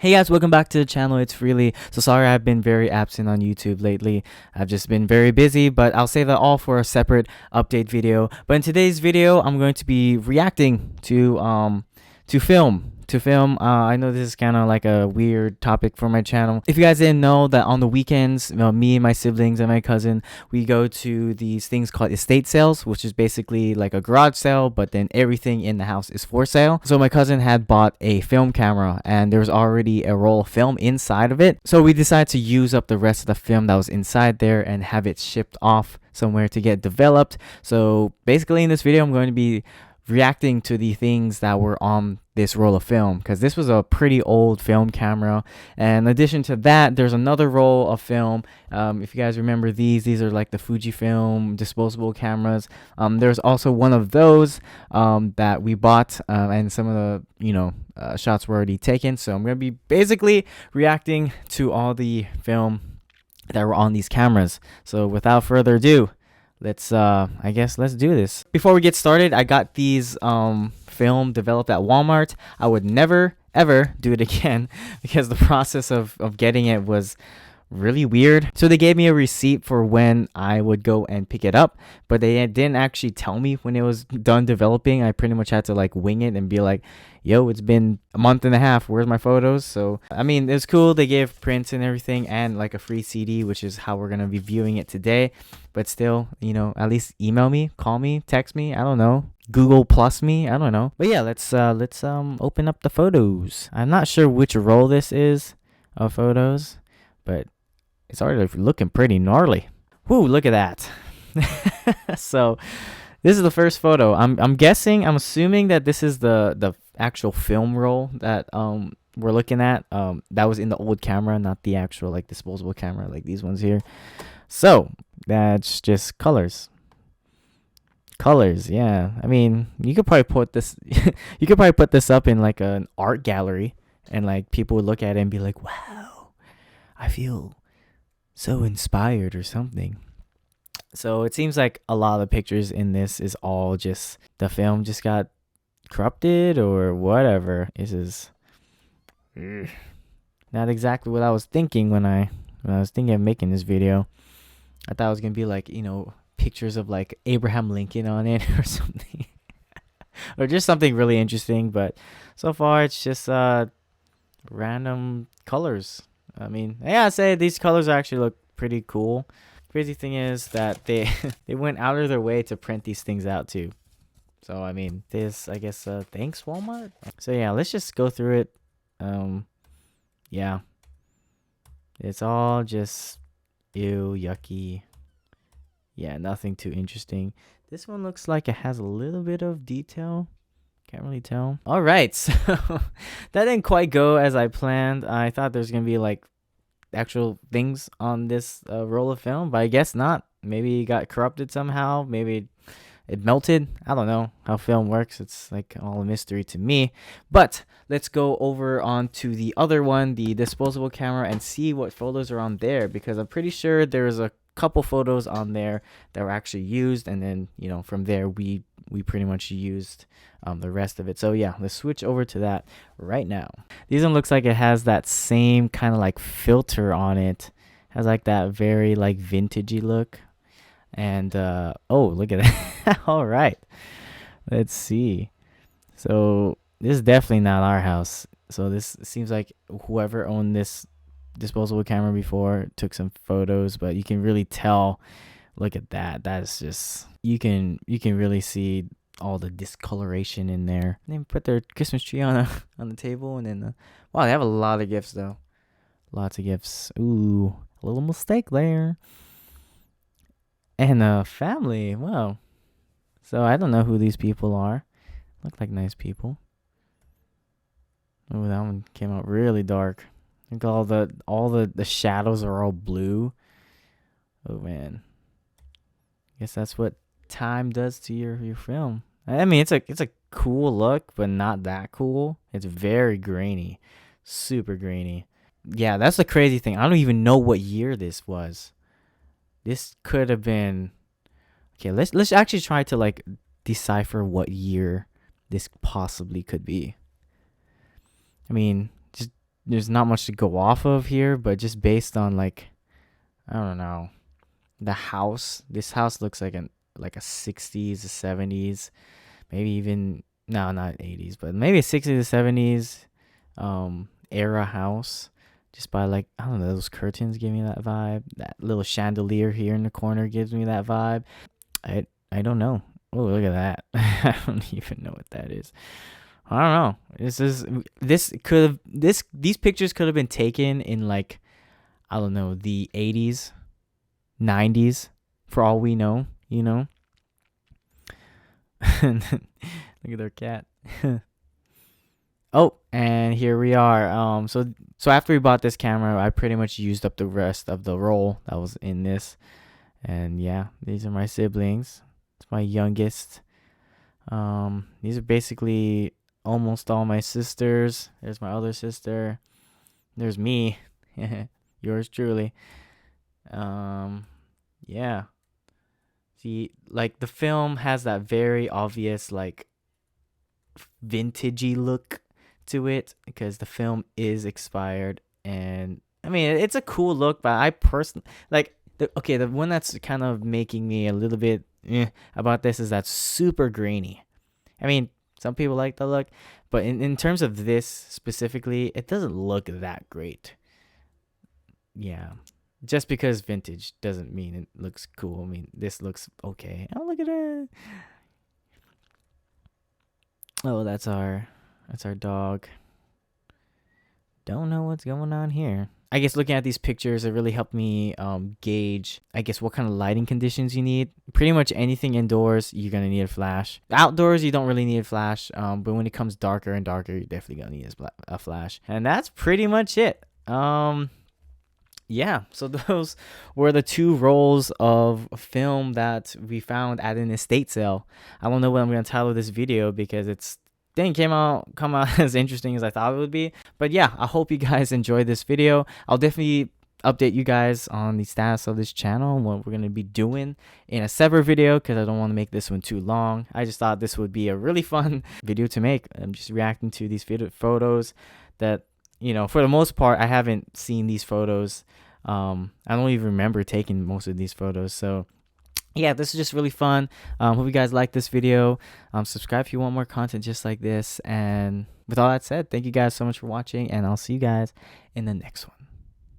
Hey guys, welcome back to the channel. It's Freely. So sorry I've been very absent on YouTube lately. I've just been very busy, but I'll save that all for a separate update video. But in today's video, I'm going to be reacting to film. I know this is kind of like a weird topic for my channel. If you guys didn't know that on the weekends, me and my siblings and my cousin, we go to these things called estate sales, which is basically like a garage sale, but then everything in the house is for sale. So my cousin had bought a film camera and there was already a roll of film inside of it. So we decided to use up the rest of the film that was inside there and have it shipped off somewhere to get developed. So basically in this video, I'm going to be reacting to the things that were on this roll of film, because this was a pretty old film camera. And in addition to that, there's another roll of film. If you guys remember these are like the Fujifilm disposable cameras. There's also one of those that we bought, and some of the shots were already taken. So I'm gonna be basically reacting to all the film that were on these cameras. So without further ado, let's do this. Before we get started, I got these film developed at Walmart. I would never ever do it again because the process of getting it was really weird. So they gave me a receipt for when I would go and pick it up, but they didn't actually tell me when it was done developing. I pretty much had to like wing it and be like, yo, it's been a month and a half, where's my photos? So I mean, it's cool. They gave prints and everything and like a free CD, which is how we're gonna be viewing it today. But still, at least email me, call me, text me, I don't know, Google Plus me, I don't know. But yeah, let's open up the photos. I'm not sure which roll this is of photos, but it's already looking pretty gnarly. Whoo, look at that. So this is the first photo. I'm assuming that this is the actual film roll that we're looking at. That was in the old camera, not the actual like disposable camera like these ones here. So that's just colors. Yeah. I mean, you could probably put this you could probably put this up in like an art gallery and like people would look at it and be like, wow, I feel so inspired or something. So it seems like a lot of the pictures in this is all just the film just got corrupted or whatever. This is not exactly what I was thinking when I was thinking of making this video. I thought it was gonna be like, pictures of like Abraham Lincoln on it or something. Or just something really interesting, but so far it's just random colors. I mean, yeah, I say these colors actually look pretty cool. Crazy thing is that they they went out of their way to print these things out too. So I mean, this, I guess, thanks Walmart. So yeah, let's just go through it. Yeah, it's all just ew, yucky. Yeah, nothing too interesting. This one looks like it has a little bit of detail. Can't really tell. All right, so that didn't quite go as I planned. I thought there's gonna be like actual things on this roll of film, but I guess not. Maybe it got corrupted somehow. Maybe it melted. I don't know how film works. It's like all a mystery to me. But let's go over onto the other one, the disposable camera, and see what photos are on there, because I'm pretty sure there's a couple photos on there that were actually used, and then from there we pretty much used the rest of it. So yeah, let's switch over to that right now. This one looks like it has that same kind of like filter on it. Has like that very like vintagey look. And oh, look at that. All right, let's see. So this is definitely not our house. So this seems like whoever owned this disposable camera before took some photos, but you can really tell. Look at that. That's just, you can really see all the discoloration in there. And they put their Christmas tree on the table, and then wow, they have a lot of gifts though. Lots of gifts. Ooh, a little mistake there. And a family. Wow. So I don't know who these people are. Look like nice people. Oh, that one came out really dark. Look, all the shadows are all blue. Oh man. Guess that's what time does to your film. I mean, it's a cool look, but not that cool. It's very grainy. Super grainy. Yeah, that's the crazy thing. I don't even know what year this was. This could have been, okay, let's actually try to like decipher what year this possibly could be. I mean, just there's not much to go off of here, but just based on like, I don't know, the house. This house looks like a 60s, 70s, maybe even no, not 80s, but maybe a 60s to 70s era house. Just by like, I don't know, those curtains give me that vibe. That little chandelier here in the corner gives me that vibe. I don't know. Oh, look at that. I don't even know what that is. I don't know. These pictures could have been taken in like, I don't know, the 80s, 90s, for all we know, you know. Look at their cat. Oh, and here we are. So after we bought this camera, I pretty much used up the rest of the roll that was in this. And yeah, these are my siblings. It's my youngest. These are basically almost all my sisters. There's my other sister. There's me. Yours truly. Yeah. See, like the film has that very obvious like vintagey look to it because the film is expired, and I mean it's a cool look, but I personally like the one that's kind of making me a little bit about this is that super grainy. I mean, some people like the look, but in terms of this specifically, it doesn't look that great. Yeah. Just because vintage doesn't mean it looks cool. I mean, this looks okay. Oh, look at it. Oh, that's our dog. Don't know what's going on here. I guess looking at these pictures, it really helped me gauge, I guess, what kind of lighting conditions you need. Pretty much anything indoors, you're going to need a flash. Outdoors, you don't really need a flash. But when it comes darker and darker, you're definitely going to need a flash. And that's pretty much it. Yeah, so those were the 2 rolls of film that we found at an estate sale. I don't know what I'm going to title this video because it's didn't come out as interesting as I thought it would be. But yeah, I hope you guys enjoyed this video. I'll definitely update you guys on the status of this channel and what we're going to be doing in a separate video because I don't want to make this one too long. I just thought this would be a really fun video to make. I'm just reacting to these photos that, you know, for the most part, I haven't seen these photos. I don't even remember taking most of these photos. So yeah, this is just really fun. Hope you guys like this video. Subscribe if you want more content just like this. And with all that said, thank you guys so much for watching, and I'll see you guys in the next one.